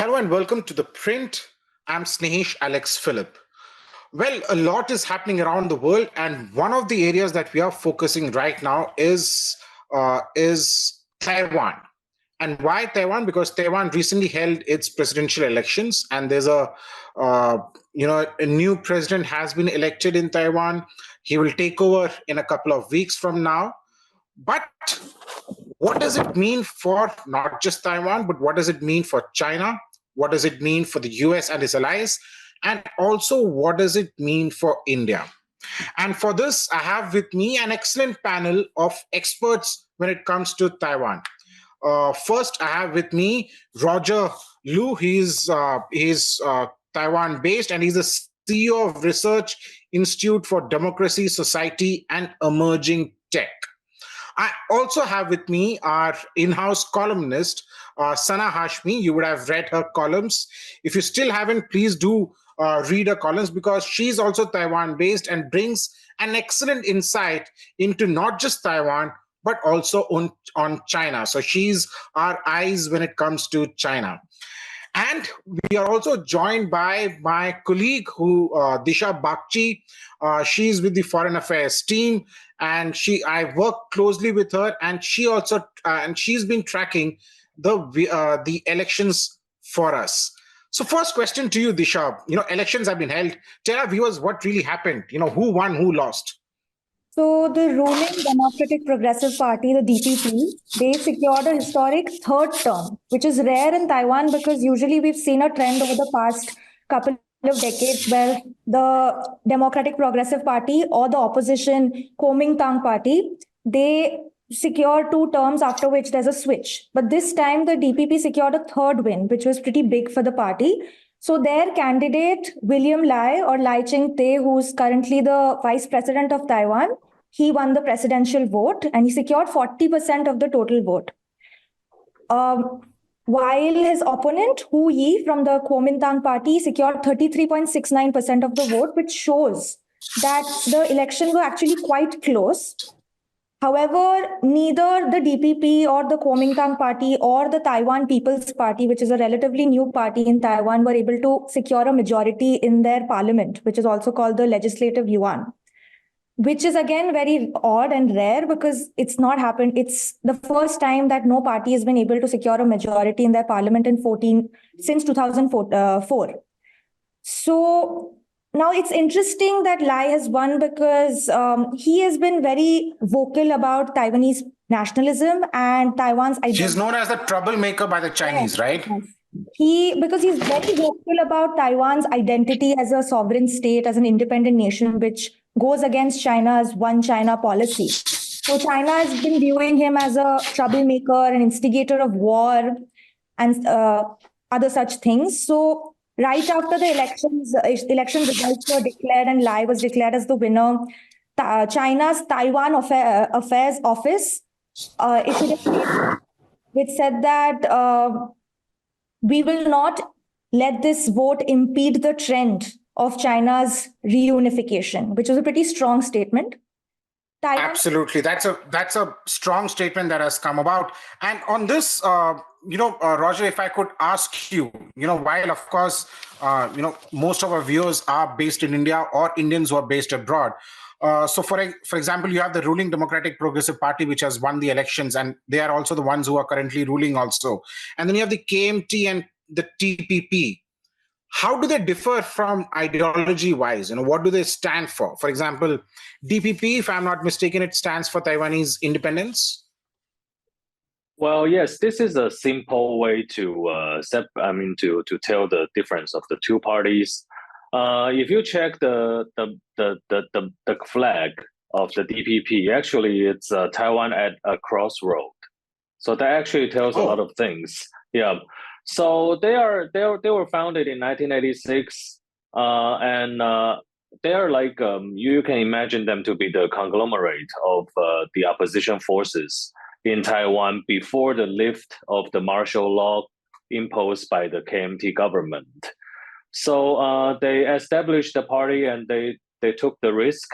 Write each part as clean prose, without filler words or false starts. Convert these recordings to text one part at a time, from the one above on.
Hello and welcome to The Print. I'm Snehesh Alex Philip. Well, a lot is happening around the world, and one of the areas that we are focusing right now is Taiwan. And why Taiwan? Because Taiwan recently held its presidential elections, and there's a new president has been elected in Taiwan. He will take over in a couple of weeks from now. But what does it mean for not just Taiwan, but what does it mean for China? What does it mean for the US and its allies? And also, what does it mean for India? And for this, I have with me an excellent panel of experts when it comes to Taiwan. First, I have with me Roger Liu. He's Taiwan based, and he's the CEO of Research Institute for Democracy, Society, and Emerging Tech. I also have with me our in-house columnist, Sana Hashmi. You would have read her columns. If you still haven't, please do read her columns, because she's also Taiwan-based and brings an excellent insight into not just Taiwan, but also on China. So she's our eyes when it comes to China. And we are also joined by my colleague, Dishha Bagchi. She's with the Foreign Affairs team, and I work closely with her. And she's been tracking the elections for us. So, first question to you, Disha. Elections have been held. Tell our viewers what really happened. Who won, who lost. So the ruling Democratic Progressive Party, the DPP, they secured a historic third term, which is rare in Taiwan because usually we've seen a trend over the past couple of decades where the Democratic Progressive Party or the opposition Kuomintang Party, they secure two terms after which there's a switch. But this time the DPP secured a third win, which was pretty big for the party. So their candidate, William Lai or Lai Ching-te, who's currently the vice president of Taiwan, he won the presidential vote and he secured 40% of the total vote. While his opponent, Hu Yi from the Kuomintang party, secured 33.69% of the vote, which shows that the elections were actually quite close. However, neither the DPP or the Kuomintang party or the Taiwan People's Party, which is a relatively new party in Taiwan, were able to secure a majority in their parliament, which is also called the Legislative Yuan, which is again very odd and rare because it's not happened. It's the first time that no party has been able to secure a majority in their parliament since 2004. So now it's interesting that Lai has won because he has been very vocal about Taiwanese nationalism and Taiwan's identity. She's known as the troublemaker by the Chinese, right? Because he's very vocal about Taiwan's identity as a sovereign state, as an independent nation, which goes against China's one China policy. So China has been viewing him as a troublemaker, an instigator of war, and other such things. So right after the election results were declared and Lai was declared as the winner, China's Taiwan Affairs Office issued a statement which said that we will not let this vote impede the trend of China's reunification, which was a pretty strong statement. Absolutely. That's a strong statement that has come about. And on this, Roger, if I could ask you, while of course, most of our viewers are based in India or Indians who are based abroad. So for example, you have the ruling Democratic Progressive Party, which has won the elections, and they are also the ones who are currently ruling also. And then you have the KMT and the TPP. How do they differ from ideology-wise? What do they stand for? For example, DPP, if I'm not mistaken, it stands for Taiwanese independence. Well, yes, this is a simple way to tell the difference of the two parties. If you check the flag of the DPP, actually it's Taiwan at a crossroad. So that actually tells a lot of things. Yeah. So they were founded in 1986, and they are like you can imagine them to be the conglomerate of the opposition forces in Taiwan before the lift of the martial law imposed by the KMT government. So they established the party and they took the risk,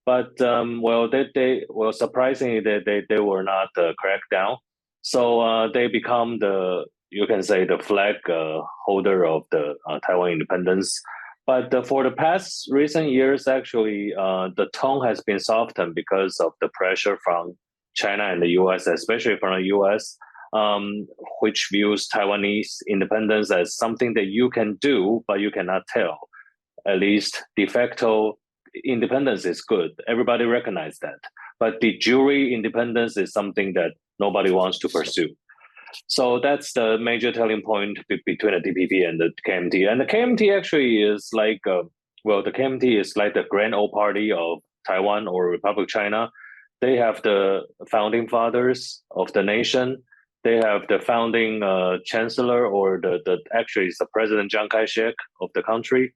but surprisingly they were not cracked down. So they become the you can say, the flag holder of the Taiwan independence. But for the past recent years, actually, the tone has been softened because of the pressure from China and the US, especially from the US, which views Taiwanese independence as something that you can do, but you cannot tell. At least de facto independence is good. Everybody recognizes that. But de jure independence is something that nobody wants to pursue. So that's the major telling point between the DPP and the KMT. And the KMT actually is like, the KMT is like the grand old party of Taiwan or Republic of China. They have the founding fathers of the nation. They have the founding chancellor, or actually it's the President Chiang Kai-shek of the country.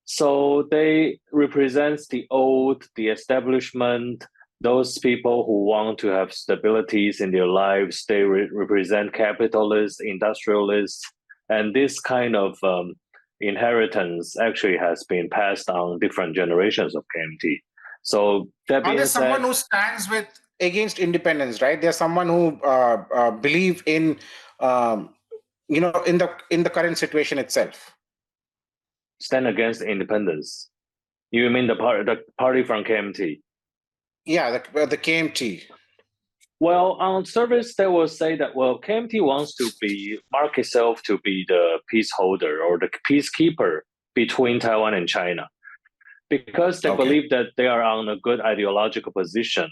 So they represent the old, the establishment, those people who want to have stabilities in their lives. They represent capitalists, industrialists, and this kind of inheritance actually has been passed on different generations of KMT. So that being there's said, someone who stands against independence, right? There's someone who believe in in the current situation itself. Stand against independence. You mean the party from KMT? Yeah, the KMT. Well, on surface, they will say that, KMT wants to mark itself to be the peace holder or the peacekeeper between Taiwan and China, because they believe that they are on a good ideological position,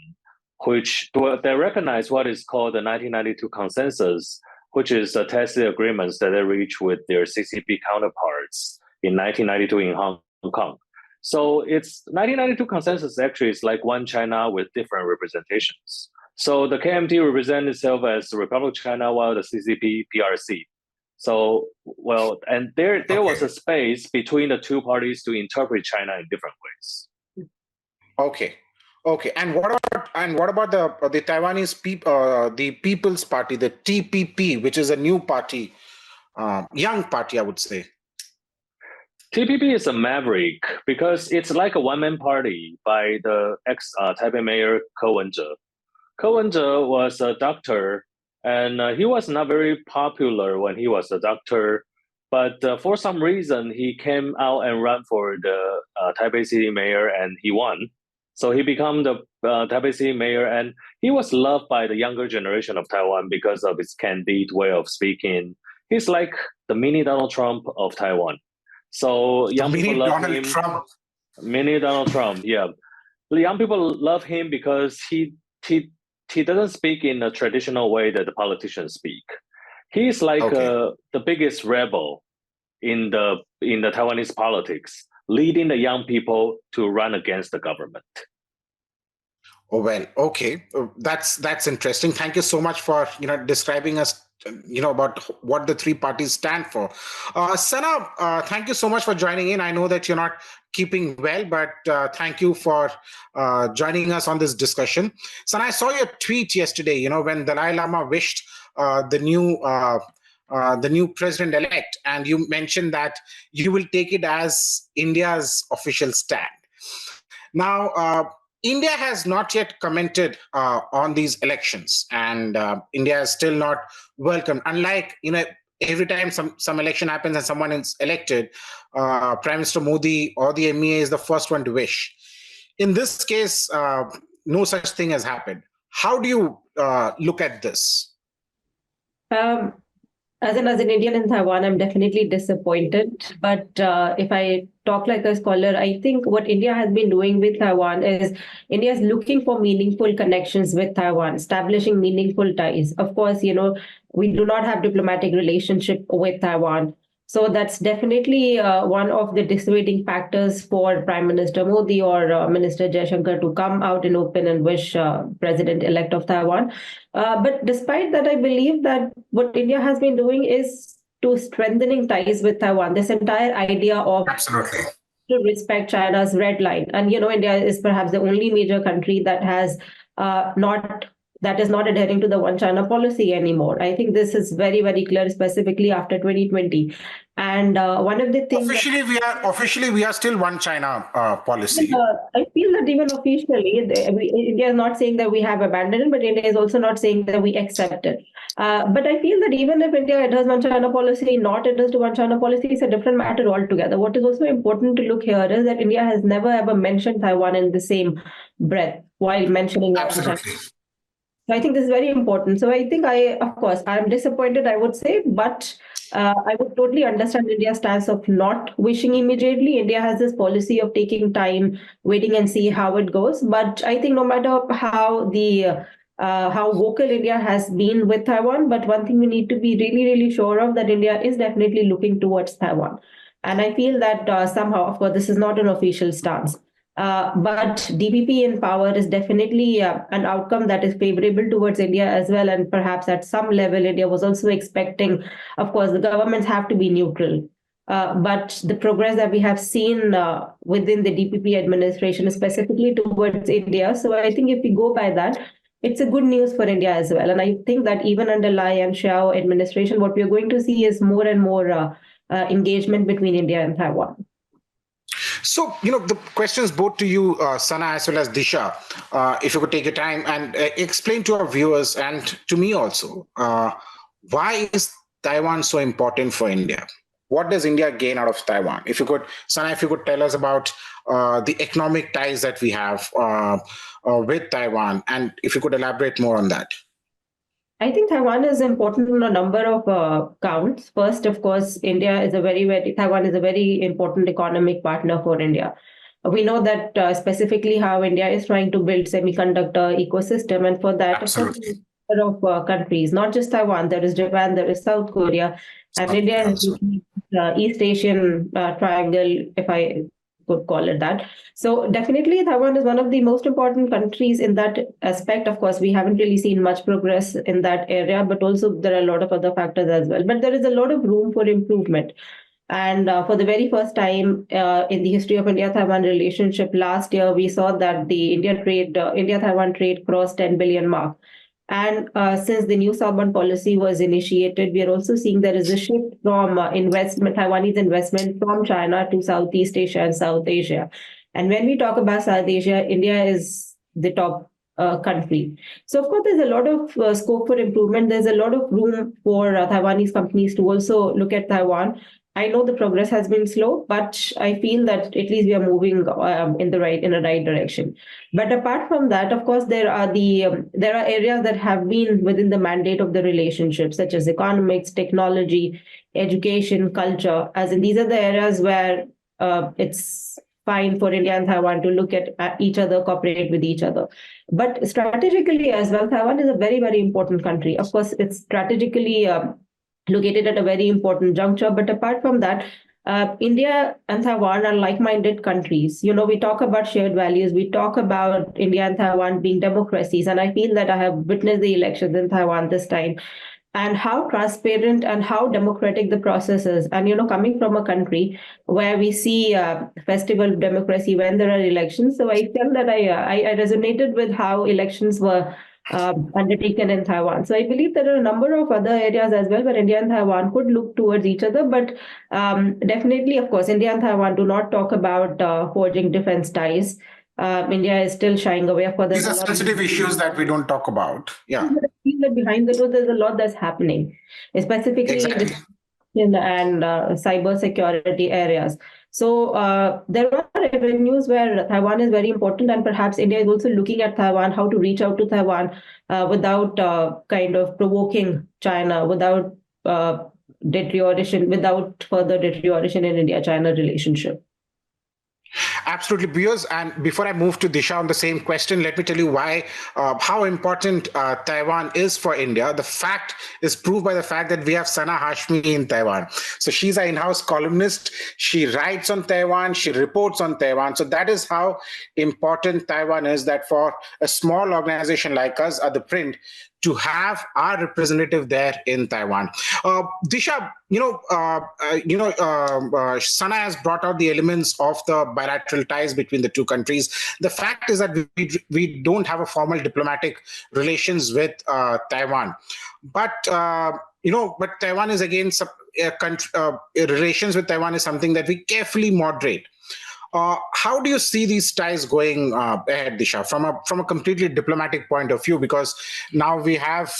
which they recognize what is called the 1992 consensus, which is the tacit agreements that they reach with their CCP counterparts in 1992 in Hong Kong. So it's 1992 consensus actually is like one China with different representations. So the KMT represents itself as the Republic of China, while the CCP PRC. So, and there was a space between the two parties to interpret China in different ways. Okay. And what about the Taiwanese people, the People's Party, the TPP, which is a new party, young party, I would say. TPP is a maverick because it's like a one-man party by the ex-Taipei mayor Ko Wen-je. Ko Wen-je was a doctor, and he was not very popular when he was a doctor, but for some reason, he came out and ran for the Taipei city mayor, and he won. So he became the Taipei city mayor, and he was loved by the younger generation of Taiwan because of his candid way of speaking. He's like the mini Donald Trump of Taiwan. So young people love him. Mini Donald Trump, yeah. The young people love him because he doesn't speak in a traditional way that the politicians speak. He's like the biggest rebel in the Taiwanese politics, leading the young people to run against the government. Oh, well, okay. That's interesting. Thank you so much for describing us about what the three parties stand for. Sana, thank you so much for joining in. I know that you're not keeping well, but thank you for joining us on this discussion. Sana, I saw your tweet yesterday, when Dalai Lama wished the new president-elect, and you mentioned that you will take it as India's official stand. Now, India has not yet commented on these elections, and India is still not welcomed. Unlike, every time some election happens and someone is elected, Prime Minister Modi or the MEA is the first one to wish. In this case, no such thing has happened. How do you look at this? As an Indian in Taiwan, I'm definitely disappointed. But if I talk like a scholar, I think what India has been doing with Taiwan is India is looking for meaningful connections with Taiwan, establishing meaningful ties. Of course, we do not have diplomatic relationship with Taiwan. So that's definitely one of the dissuading factors for Prime Minister Modi or Minister Jaishankar to come out in open and wish President-elect of Taiwan. But despite that, I believe that what India has been doing is to strengthening ties with Taiwan. This entire idea of absolutely to respect China's red line. And, India is perhaps the only major country that has not that is not adhering to the one China policy anymore. I think this is very, very clear, specifically after 2020. And one of the things officially we are still one China policy. I feel that even officially, India is not saying that we have abandoned it, but India is also not saying that we accept it. But I feel that even if India adheres one China policy, not adheres to one China policy, is a different matter altogether. What is also important to look here is that India has never ever mentioned Taiwan in the same breath while mentioning Absolutely. So I think this is very important. So I think of course, I'm disappointed, I would say, but I would totally understand India's stance of not wishing immediately. India has this policy of taking time, waiting and see how it goes. But I think no matter how vocal India has been with Taiwan, but one thing we need to be really, really sure of, that India is definitely looking towards Taiwan. And I feel that somehow, of course, this is not an official stance. But DPP in power is definitely an outcome that is favorable towards India as well. And perhaps at some level, India was also expecting, of course, the governments have to be neutral. But the progress that we have seen within the DPP administration, specifically towards India. So I think if we go by that, it's a good news for India as well. And I think that even under Lai and Xiao administration, what we are going to see is more and more engagement between India and Taiwan. So, the questions both to you, Sana, as well as Disha, if you could take your time and explain to our viewers and to me also, why is Taiwan so important for India? What does India gain out of Taiwan? If you could, Sana, if you could tell us about the economic ties that we have with Taiwan, and if you could elaborate more on that. I think Taiwan is important on a number of counts. First, of course, Taiwan is a very important economic partner for India. We know that specifically how India is trying to build semiconductor ecosystem, and for that, Absolutely. a number of countries, not just Taiwan, there is Japan, there is South Korea, and India is East Asian triangle, if I could call it that. So definitely Taiwan is one of the most important countries in that aspect. Of course, we haven't really seen much progress in that area, but also there are a lot of other factors as well. But there is a lot of room for improvement. And for the very first time in the history of India-Taiwan relationship, last year, we saw that the India-Taiwan trade crossed 10 billion mark. And since the new southbound policy was initiated, we are also seeing there is a shift from Taiwanese investment from China to Southeast Asia and South Asia. And when we talk about South Asia, India is the top country. So, of course, there's a lot of scope for improvement. There's a lot of room for Taiwanese companies to also look at Taiwan. I know the progress has been slow, but I feel that at least we are moving in the right direction. But apart from that, of course, there are areas that have been within the mandate of the relationship, such as economics, technology, education, culture. As in, these are the areas where it's fine for India and Taiwan to look at each other, cooperate with each other. But strategically as well, Taiwan is a very, very important country. Of course, it's strategically located at a very important juncture. But apart from that, India and Taiwan are like-minded countries. We talk about shared values. We talk about India and Taiwan being democracies. And I feel that I have witnessed the elections in Taiwan this time, and how transparent and how democratic the process is. And, coming from a country where we see festival democracy when there are elections. So I felt that I resonated with how elections were undertaken in Taiwan. So I believe there are a number of other areas as well where India and Taiwan could look towards each other. But definitely, of course, India and Taiwan do not talk about forging defense ties. India is still shying away. Of course, these are sensitive issues that we don't talk about. Yeah. I feel that behind the door, there's a lot that's happening, specifically in cyber security areas. So there are avenues where Taiwan is very important, and perhaps India is also looking at Taiwan, how to reach out to Taiwan without kind of provoking China, without further deterioration in India-China relationship. Absolutely, viewers. And before I move to Disha on the same question, let me tell you how important Taiwan is for India. The fact is proved by the fact that we have Sana Hashmi in Taiwan. So she's an in-house columnist. She writes on Taiwan. She reports on Taiwan. So that is how important Taiwan is, that for a small organization like us at ThePrint, to have our representative there in Taiwan. Disha, Sana has brought out the elements of the bilateral ties between the two countries. The fact is that we don't have a formal diplomatic relations with Taiwan, but but Taiwan is again relations with Taiwan is something that we carefully moderate. How do you see these ties going ahead, Disha, from a completely diplomatic point of view? Because now we have,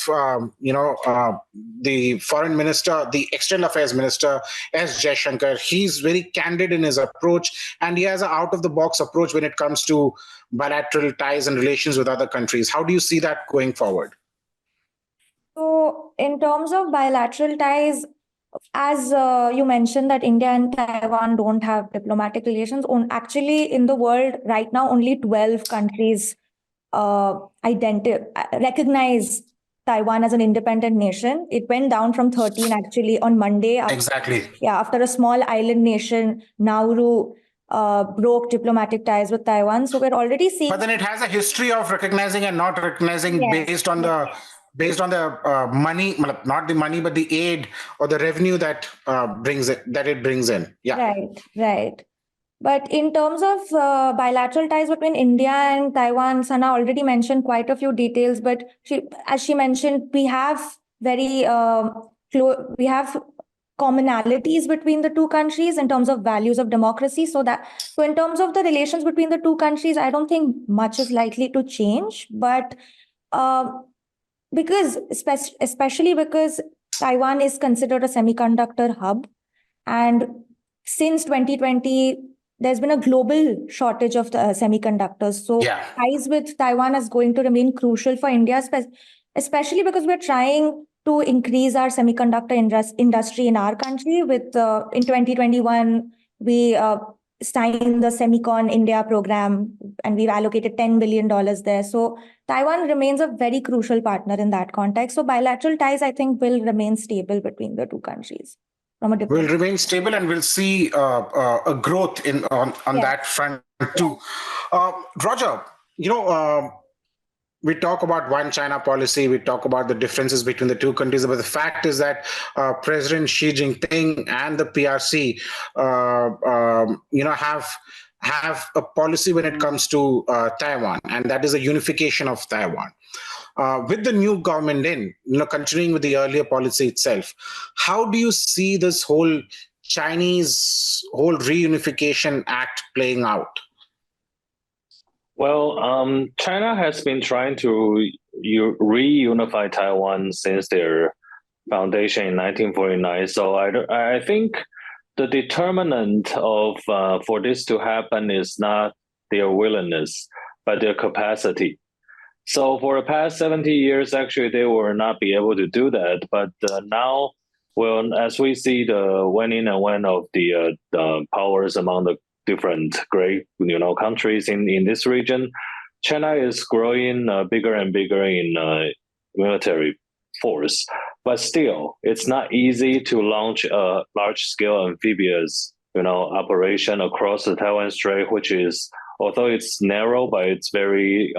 the foreign minister, the external affairs minister, S. Jaishankar. He's very candid in his approach, and he has an out-of-the-box approach when it comes to bilateral ties and relations with other countries. How do you see that going forward? So, in terms of bilateral ties, as you mentioned that India and Taiwan don't have diplomatic relations. Actually, in the world right now, only 12 countries recognize Taiwan as an independent nation. It went down from 13 actually on Monday. After a small island nation, Nauru, broke diplomatic ties with Taiwan. So we're already seeing. But then it has a history of recognizing and not recognizing based on the money, not the money, but the aid or the revenue that it brings in. Yeah. Right. But in terms of bilateral ties between India and Taiwan, Sana already mentioned quite a few details. But as she mentioned, we have we have commonalities between the two countries in terms of values of democracy. So in terms of the relations between the two countries, I don't think much is likely to change. But especially because Taiwan is considered a semiconductor hub, and since 2020, there's been a global shortage of semiconductors. So ties with Taiwan is going to remain crucial for India, especially because we're trying to increase our semiconductor industry in our country. With in 2021, we signed the Semicon India program, and we've allocated $10 billion there. So Taiwan remains a very crucial partner in that context. So bilateral ties, I think, will remain stable between the two countries. Will remain stable, and we'll see a growth on that front too. Roger, we talk about one China policy, we talk about the differences between the two countries, but the fact is that President Xi Jinping and the PRC, have a policy when it comes to Taiwan, and that is a unification of Taiwan. With the new government continuing with the earlier policy itself, how do you see this whole Chinese reunification act playing out? Well, China has been trying to reunify Taiwan since their foundation in 1949. So I think the determinant of for this to happen is not their willingness, but their capacity. So for the past 70 years, actually, they will not be able to do that. But now, well, as we see the waning and wane of the powers among the different great countries in this region, China is growing bigger and bigger in military force. But still, it's not easy to launch a large-scale amphibious operation across the Taiwan Strait, which is, although it's narrow, but it's very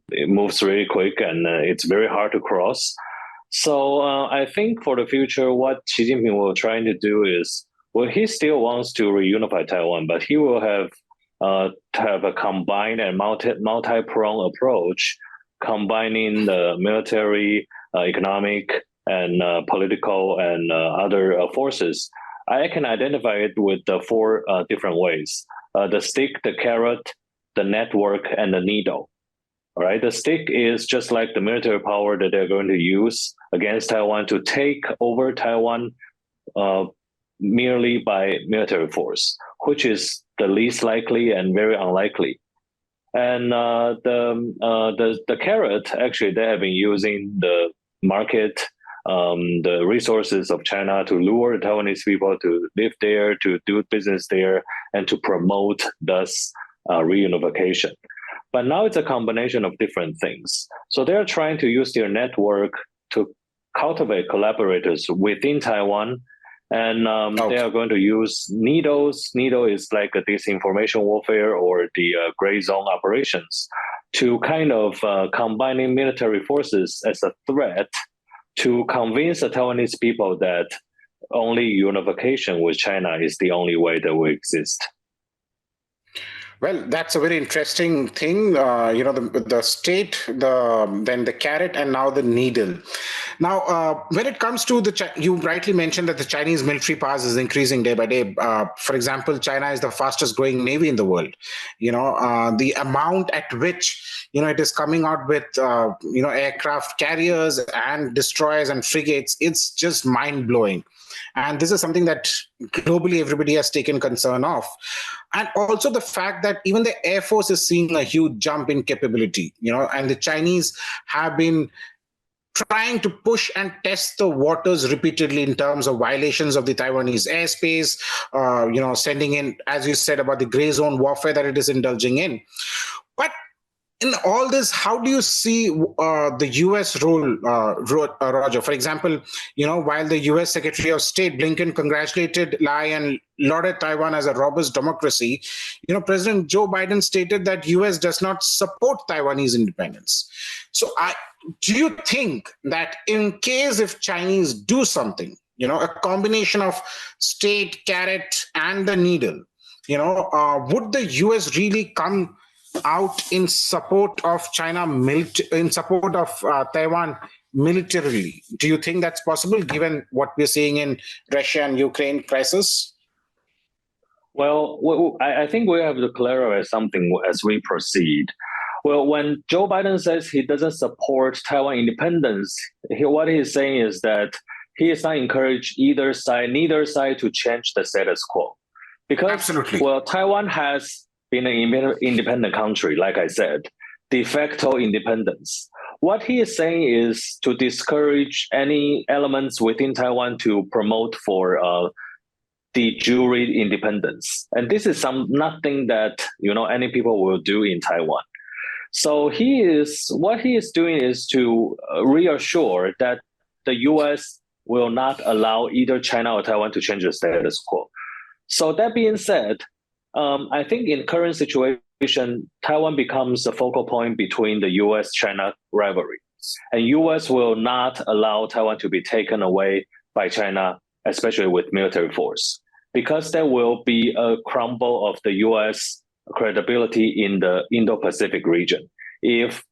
it moves really quick, and it's very hard to cross. So I think for the future, what Xi Jinping will try to do is, well, he still wants to reunify Taiwan, but he will have a combined and multi-pronged approach, combining the military, economic, and political and other forces. I can identify it with the four different ways: the stick, the carrot, the network, and the needle. All right, the stick is just like the military power that they're going to use against Taiwan to take over Taiwan merely by military force, which is the least likely and very unlikely. And the carrot, actually, they have been using the market, the resources of China to lure the Taiwanese people to live there, to do business there, and to promote thus reunification. But now it's a combination of different things. So they're trying to use their network to cultivate collaborators within Taiwan. And they are going to use needles. Needle is like a disinformation warfare or the gray zone operations. to kind of combining military forces as a threat to convince the Taiwanese people that only unification with China is the only way that will exist. Well, that's a very interesting thing. The state, then the carrot, and now the needle. Now, when it comes to you rightly mentioned that the Chinese military powers is increasing day by day. For example, China is the fastest growing navy in the world. The amount at which it is coming out with aircraft carriers and destroyers and frigates, it's just mind blowing. And this is something that globally everybody has taken concern of. And also the fact that even the Air Force is seeing a huge jump in capability, and the Chinese have been trying to push and test the waters repeatedly in terms of violations of the Taiwanese airspace, sending in, as you said, about the gray zone warfare that it is indulging in. But in all this, how do you see the U.S. role, Roger? For example, while the U.S. Secretary of State Blinken congratulated Lai and lauded Taiwan as a robust democracy, President Joe Biden stated that U.S. does not support Taiwanese independence. So, do you think that in case if Chinese do something, a combination of state carrot and the needle, would the U.S. really come out in support of China, in support of Taiwan militarily? Do you think that's possible given what we're seeing in Russia and Ukraine crisis? Well, I think we have to clarify something as we proceed. Well, when Joe Biden says he doesn't support Taiwan independence, what he's saying is that he is not encourage neither side to change the status quo. Because, absolutely, well, Taiwan has been an independent country, like I said, de facto independence. What he is saying is to discourage any elements within Taiwan to promote for de jure independence. And this is nothing that any people will do in Taiwan. So what he is doing is to reassure that the US will not allow either China or Taiwan to change the status quo. So that being said, I think in current situation, Taiwan becomes the focal point between the US-China rivalry. And US will not allow Taiwan to be taken away by China, especially with military force, because there will be a crumble of the US credibility in the Indo-Pacific region. If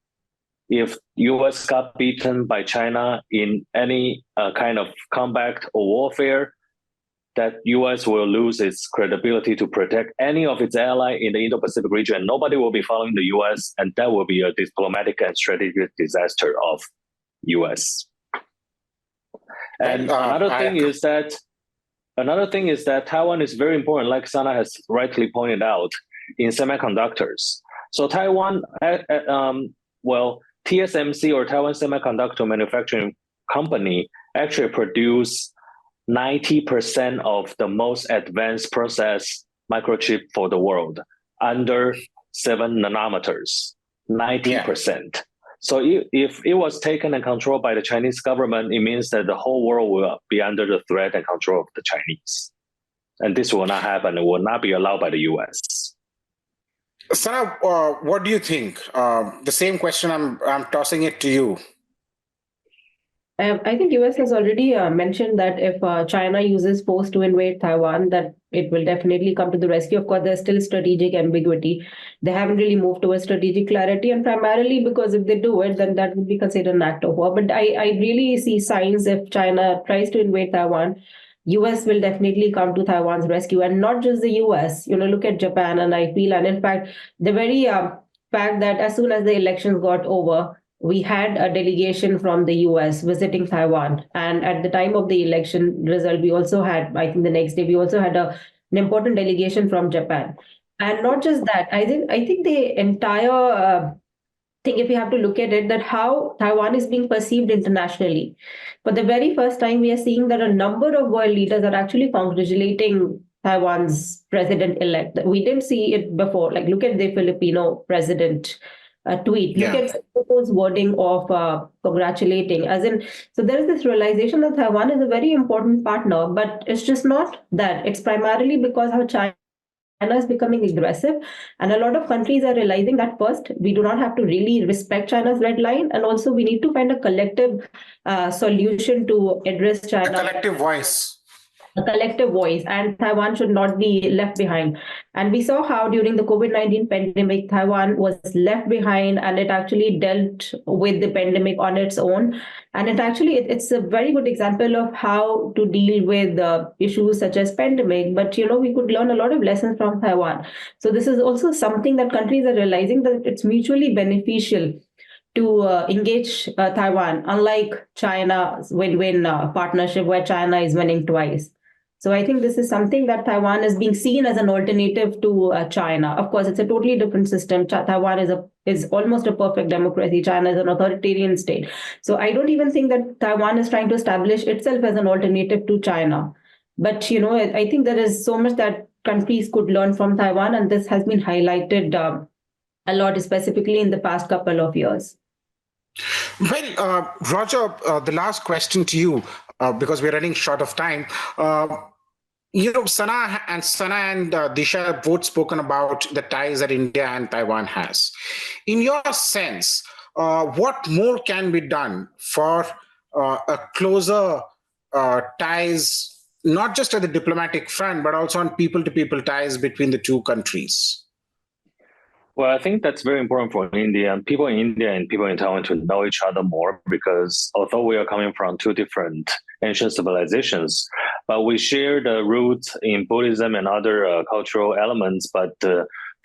US got beaten by China in any kind of combat or warfare, that US will lose its credibility to protect any of its allies in the Indo-Pacific region. Nobody will be following the US, and that will be a diplomatic and strategic disaster of US. And another thing is that Taiwan is very important, like Sana has rightly pointed out, in semiconductors. So Taiwan, TSMC or Taiwan Semiconductor Manufacturing Company actually produce 90% of the most advanced process microchip for the world under 7 nanometers, 90%. Yeah. So if it was taken and controlled by the Chinese government, it means that the whole world will be under the threat and control of the Chinese. And this will not happen. It will not be allowed by the US. Sana, what do you think? The same question, I'm tossing it to you. I think US has already mentioned that if China uses force to invade Taiwan, that it will definitely come to the rescue. Of course, there's still strategic ambiguity. They haven't really moved towards strategic clarity, and primarily because if they do it, then that would be considered an act of war. But I really see signs if China tries to invade Taiwan, US will definitely come to Taiwan's rescue, and not just the US. Look at Japan, and I feel, and in fact, the very fact that as soon as the elections got over, we had a delegation from the US visiting Taiwan. And at the time of the election result, we also had, I think the next day, we also had an important delegation from Japan. And not just that, I think the entire thing, if you have to look at it, that how Taiwan is being perceived internationally. For the very first time, we are seeing that a number of world leaders are actually congratulating Taiwan's president-elect. We didn't see it before. Like, look at the Filipino president tweet. Look at Singapore's wording of congratulating. So there is this realization that Taiwan is a very important partner, but it's just not that. It's primarily because how China China is becoming aggressive, and a lot of countries are realizing that first, we do not have to really respect China's red line, and also we need to find a collective solution to address China. A collective voice. A collective voice, and Taiwan should not be left behind. And we saw how during the COVID-19 pandemic, Taiwan was left behind, and it actually dealt with the pandemic on its own. And it's a very good example of how to deal with issues such as pandemic. But we could learn a lot of lessons from Taiwan. So this is also something that countries are realizing, that it's mutually beneficial to engage Taiwan, unlike China's win-win partnership where China is winning twice. So I think this is something that Taiwan is being seen as an alternative to China. Of course, it's a totally different system. Taiwan is almost a perfect democracy. China is an authoritarian state. So I don't even think that Taiwan is trying to establish itself as an alternative to China. But I think there is so much that countries could learn from Taiwan, and this has been highlighted a lot, specifically in the past couple of years. Well, Roger, the last question to you, because we're running short of time. Sana and Dishha have both spoken about the ties that India and Taiwan has. In your sense, what more can be done for a closer ties, not just at the diplomatic front, but also on people-to-people ties between the two countries? Well, I think that's very important for India, people in India and people in Taiwan to know each other more, because although we are coming from two different ancient civilizations, but we share the roots in Buddhism and other cultural elements. But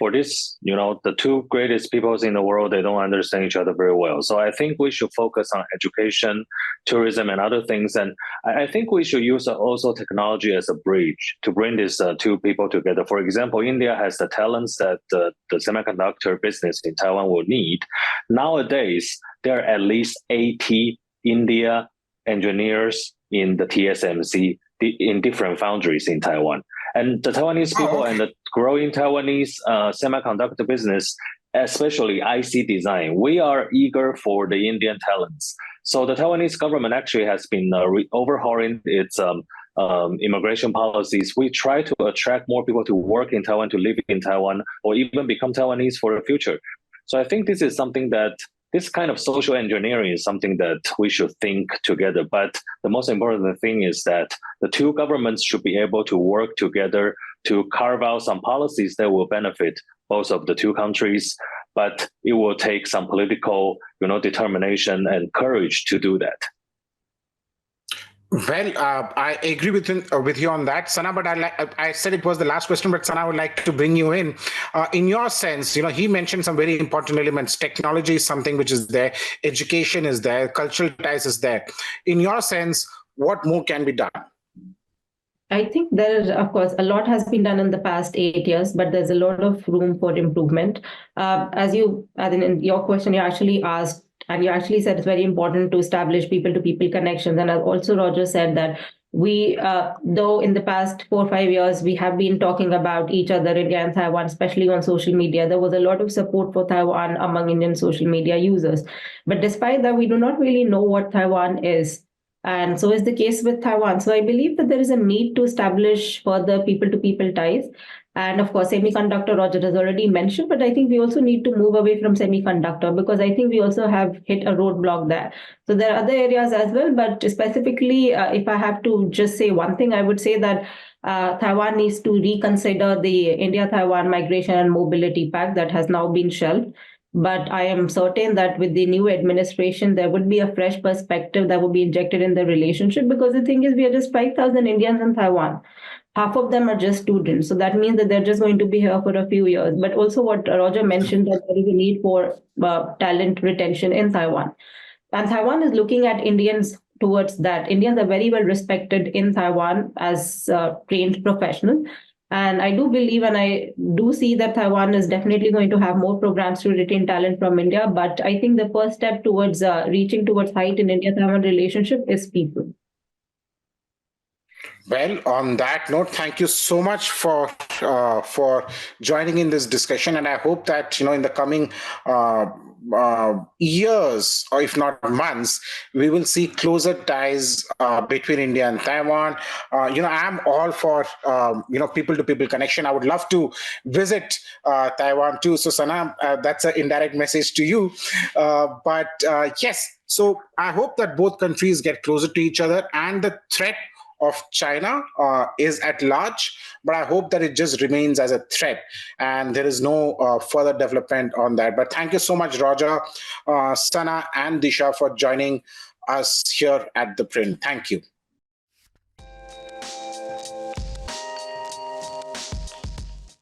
for this, the two greatest peoples in the world, they don't understand each other very well. So I think we should focus on education, tourism, and other things. And I think we should use also technology as a bridge to bring these two people together. For example, India has the talents that the semiconductor business in Taiwan will need. Nowadays, there are at least 80 India engineers in the TSMC in different foundries in Taiwan. And the Taiwanese people and the growing Taiwanese semiconductor business, especially IC design, we are eager for the Indian talents. So the Taiwanese government actually has been overhauling its immigration policies. We try to attract more people to work in Taiwan, to live in Taiwan, or even become Taiwanese for the future. So I think this is something that this kind of social engineering is something that we should think together. But the most important thing is that the two governments should be able to work together to carve out some policies that will benefit both of the two countries. But it will take some political, determination and courage to do that. Well, I agree with you on that, Sana, but I said it was the last question, but Sana, I would like to bring you in. In your sense, he mentioned some very important elements. Technology is something which is there. Education is there. Cultural ties is there. In your sense, what more can be done? I think of course, a lot has been done in the past 8 years, but there's a lot of room for improvement. As in your question, you actually asked, and you actually said it's very important to establish people-to-people connections. And as also Roger said that we, though in the past 4 or 5 years, we have been talking about each other, India and Taiwan, especially on social media. There was a lot of support for Taiwan among Indian social media users. But despite that, we do not really know what Taiwan is. And so is the case with Taiwan. So I believe that there is a need to establish further people-to-people ties. And of course, semiconductor, Roger has already mentioned, but I think we also need to move away from semiconductor, because I think we also have hit a roadblock there. So there are other areas as well, but specifically, if I have to just say one thing, I would say that Taiwan needs to reconsider the India-Taiwan Migration and Mobility Pact that has now been shelved. But I am certain that with the new administration, there would be a fresh perspective that would be injected in the relationship, because the thing is, we are just 5,000 Indians in Taiwan. Half of them are just students. So that means that they're just going to be here for a few years. But also what Roger mentioned, that there is a need for talent retention in Taiwan. And Taiwan is looking at Indians towards that. Indians are very well respected in Taiwan as trained professionals. And I do believe, and I do see that Taiwan is definitely going to have more programs to retain talent from India. But I think the first step towards reaching towards height in India-Taiwan relationship is people. Well, on that note, thank you so much for for joining in this discussion, and I hope that in the coming years, or if not months, we will see closer ties between India and Taiwan. I'm all for people-to-people connection. I would love to visit Taiwan too. So Sana, that's an indirect message to you. But yes, so I hope that both countries get closer to each other, and the threat of China is at large, but I hope that it just remains as a threat and there is no further development on that. But thank you so much, Roger, Sana, and Disha for joining us here at ThePrint. Thank you.